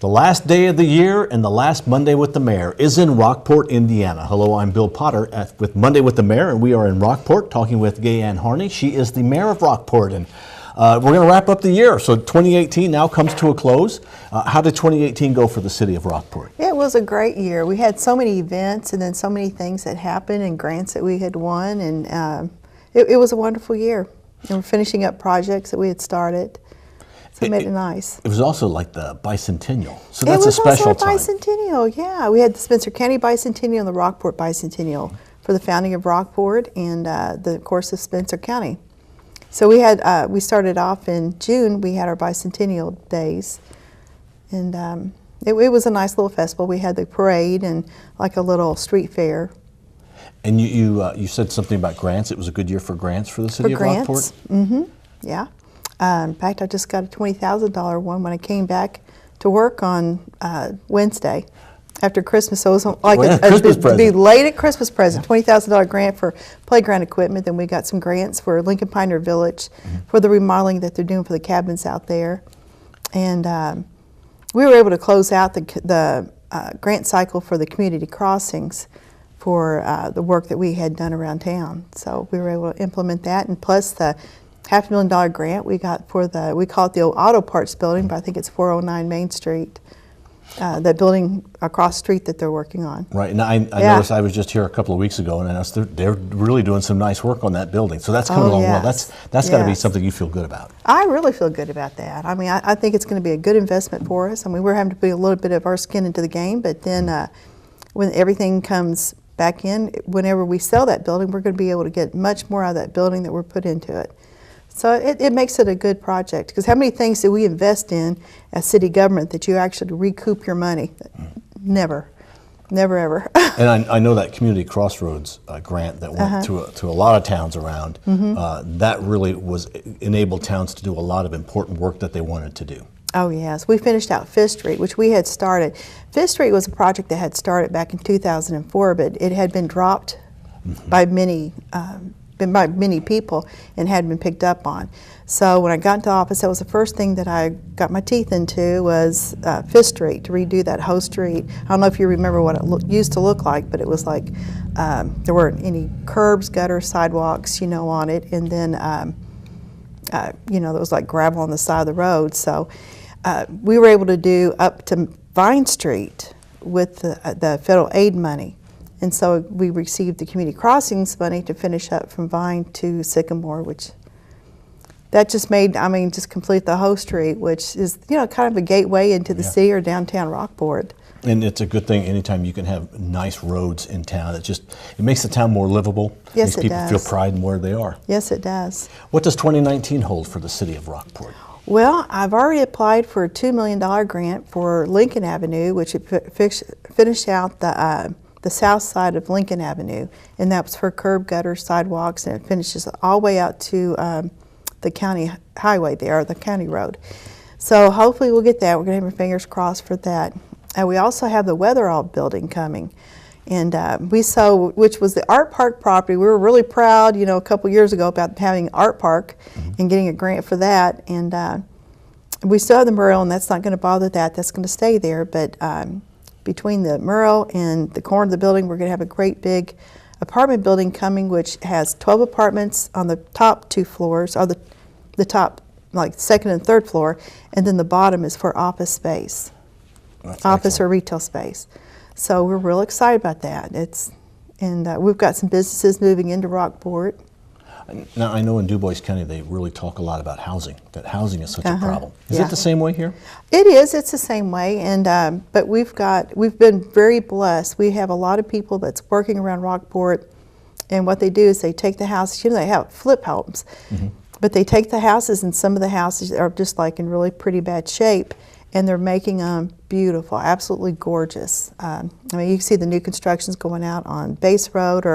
The last day of the year and the last Monday with the Mayor is in Rockport, Indiana. Hello, I'm Bill Potter with Monday with the Mayor, and we are in Rockport talking with Gay Ann Harney. She is the Mayor of Rockport, and we're going to wrap up the year. So 2018 now comes to a close. How did 2018 go for the city of Rockport? It was a great year. We had so many events and then so many things that happened and grants that we had won, and it was a wonderful year. And we're finishing up projects that we had started. So it made it nice. It was also like the bicentennial, so that's a special time. It was also a bicentennial, yeah. We had the Spencer County Bicentennial and the Rockport Bicentennial for the founding of Rockport and, of course, the Spencer County. So we started off in June. We had our bicentennial days, and it was a nice little festival. We had the parade and like a little street fair. And you said something about grants. It was a good year for grants for the city of Rockport? Mm-hmm, yeah. In fact, I just got a $20,000 one when I came back to work on Wednesday after Christmas. So it was like a belated Christmas present, $20,000 grant for playground equipment. Then we got some grants for Lincoln Pioneer Village for the remodeling that they're doing for the cabins out there. And we were able to close out the grant cycle for the community crossings for the work that we had done around town. So we were able to implement that, and plus the $500,000 grant we got for we call it the old auto parts building, but I think it's 409 Main Street, that building across the street that they're working on. Right, and I noticed, I was just here a couple of weeks ago, and I noticed they're really doing some nice work on that building. So that's coming along well. That's got to be something you feel good about. I really feel good about that. I mean, I think it's going to be a good investment for us. I mean, we're having to put a little bit of our skin into the game, but then when everything comes back in, whenever we sell that building, we're going to be able to get much more out of that building that we're put into it. So it makes it a good project, because how many things do we invest in as city government that you actually recoup your money? Never, never ever. And I know that Community Crossroads grant that went to a lot of towns around, that really enabled towns to do a lot of important work that they wanted to do. Oh yes, we finished out Fifth Street, which we had started. Fifth Street was a project that had started back in 2004, but it had been dropped by many people and had been picked up on. So when I got into office, that was the first thing that I got my teeth into was Fifth Street, to redo that whole street. I don't know if you remember what it used to look like, but it was like there weren't any curbs, gutters, sidewalks, on it, and then there was like gravel on the side of the road. So we were able to do up to Vine Street with the federal aid money. And so we received the community crossings money to finish up from Vine to Sycamore, which that just made, just complete the whole street, which is, kind of a gateway into the city or downtown Rockport. And it's a good thing anytime you can have nice roads in town. It makes the town more livable. Yes, it does. Makes people feel pride in where they are. Yes, it does. What does 2019 hold for the city of Rockport? Well, I've already applied for a $2 million grant for Lincoln Avenue, which would finish out the south side of Lincoln Avenue, and that was for curb, gutter, sidewalks, and it finishes all the way out to the county highway there, the county road. So hopefully we'll get that. We're going to have our fingers crossed for that. We also have the Weatherall building coming, and which was the art park property. We were really proud, a couple years ago about having an art park and getting a grant for that, and we still have the mural, and that's not going to bother that. That's going to stay there, but between the mural and the corner of the building, we're going to have a great big apartment building coming, which has 12 apartments on the top 2 floors, or the top, like second and third floor, and then the bottom is for office space, office or retail space. So we're real excited about that. We've got some businesses moving into Rockport. Now, I know in DuBois County they really talk a lot about housing, that housing is such a problem. Is it the same way here? It is. It's the same way, and but we've been very blessed. We have a lot of people that's working around Rockport, and what they do is they take the houses, they have flip homes, but they take the houses, and some of the houses are just like in really pretty bad shape, and they're making them beautiful, absolutely gorgeous. You can see the new constructions going out on Base Road,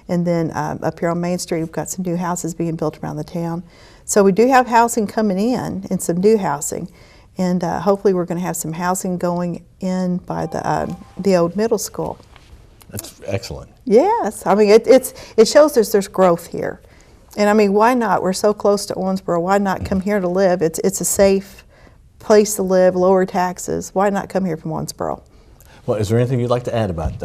and then up here on Main Street, we've got some new houses being built around the town. So we do have housing coming in, and some new housing. And hopefully we're going to have some housing going in by the old middle school. That's excellent. Yes, it shows there's growth here. And why not? We're so close to Owensboro. Why not come here to live? It's a safe place to live, lower taxes. Why not come here from Owensboro? Well, is there anything you'd like to add about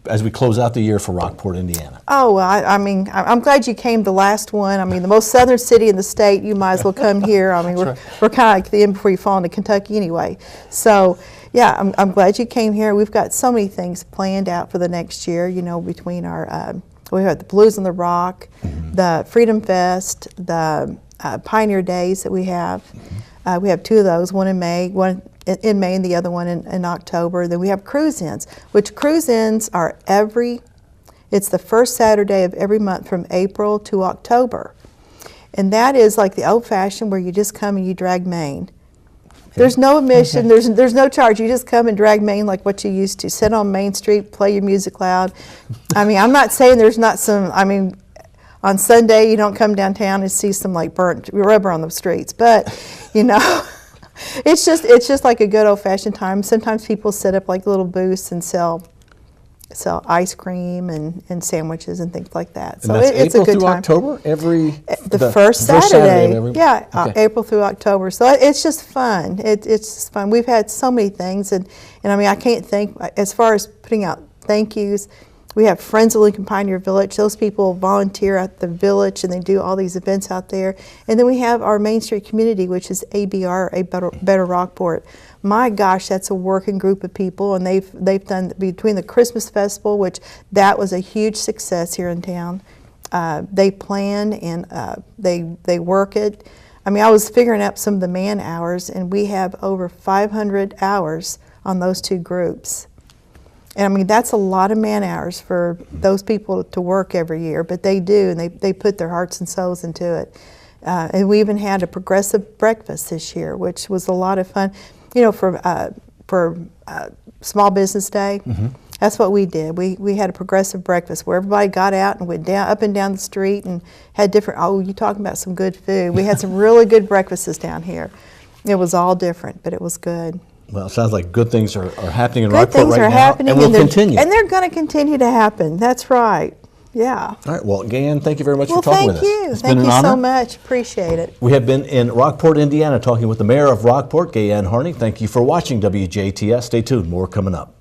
as we close out the year for Rockport, Indiana? Oh, well, I mean, I'm glad you came the last one. I mean, the most southern city in the state, you might as well come here. I mean, we're kind of like the end before you fall into Kentucky anyway. So, yeah, I'm glad you came here. We've got so many things planned out for the next year, you know, between our, we have the Blues on the Rock, the Freedom Fest, the Pioneer Days that we have. We have two of those, one in May, in May and the other one in October. Then we have cruise-ins, which cruise-ins are it's the first Saturday of every month from April to October. And that is like the old-fashioned where you just come and you drag Maine. There's no admission, there's no charge. You just come and drag Maine like what you used to. Sit on Main Street, play your music loud. I mean, I'm not saying there's not some, I mean, on Sunday you don't come downtown and see some like burnt rubber on the streets, but you know, it's just like a good old-fashioned time. Sometimes people set up like little booths and sell ice cream and sandwiches and things like that. So it's a good time. October, the first Saturday of every, yeah, okay. April through October. So it's just fun. It's just fun. We've had so many things, and I mean, I can't think, as far as putting out thank yous, we have Friends of Lincoln Pioneer Village. Those people volunteer at the village and they do all these events out there. And then we have our Main Street community, which is ABR, A Better Rockport. My gosh, that's a working group of people, and they've done between the Christmas Festival, which that was a huge success here in town. They plan and they work it. I mean, I was figuring out some of the man hours, and we have over 500 hours on those two groups. And I mean, that's a lot of man hours for those people to work every year, but they do, and they put their hearts and souls into it. And we even had a progressive breakfast this year, which was a lot of fun. You know, for Small Business Day, that's what we did. We had a progressive breakfast where everybody got out and went up and down the street and had different, oh, you talking about some good food. We had some really good breakfasts down here. It was all different, but it was good. Well, it sounds like good things are happening in Good Rockport things right are now, happening, and will continue. And they're going to continue to happen. That's right. Yeah. All right. Well, Gay Ann, thank you very much Well, for talking with thank us. you. It's Thank been you an honor. so much. Appreciate it. We have been in Rockport, Indiana, talking with the mayor of Rockport, Gay Ann Harney. Thank you for watching WJTS. Stay tuned. More coming up.